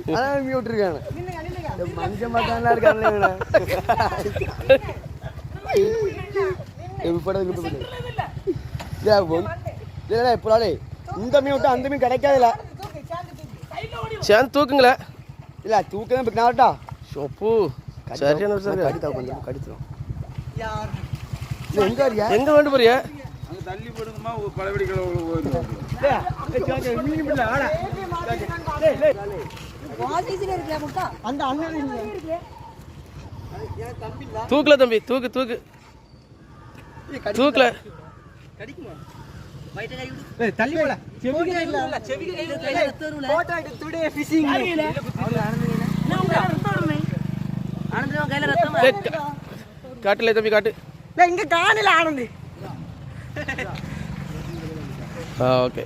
அதான் விட்டுருக்காங்க மனுஷன் பார்த்தாங்களா இருக்காங்களே இப்போலே இந்த மீன் விட்டு அந்த மீன் கிடைக்காதுல சேர்ந்து தூக்குங்களே இல்ல தூக்கதான் இப்போ நாட்டா சொப்பு சரியான கடித்தா கொஞ்சம் கடிச்சிடும் எங்க இருக்கியா எங்க வேண்டு போறியா தள்ளி போடுங்கம்மா பழவெடி கிழவு தூக்கல தம்பி தூக்கு தூக்கு தூக்கல தள்ளி போல காட்டுல தம்பி காட்டு இங்க காணல ஆனந்தி ஓகே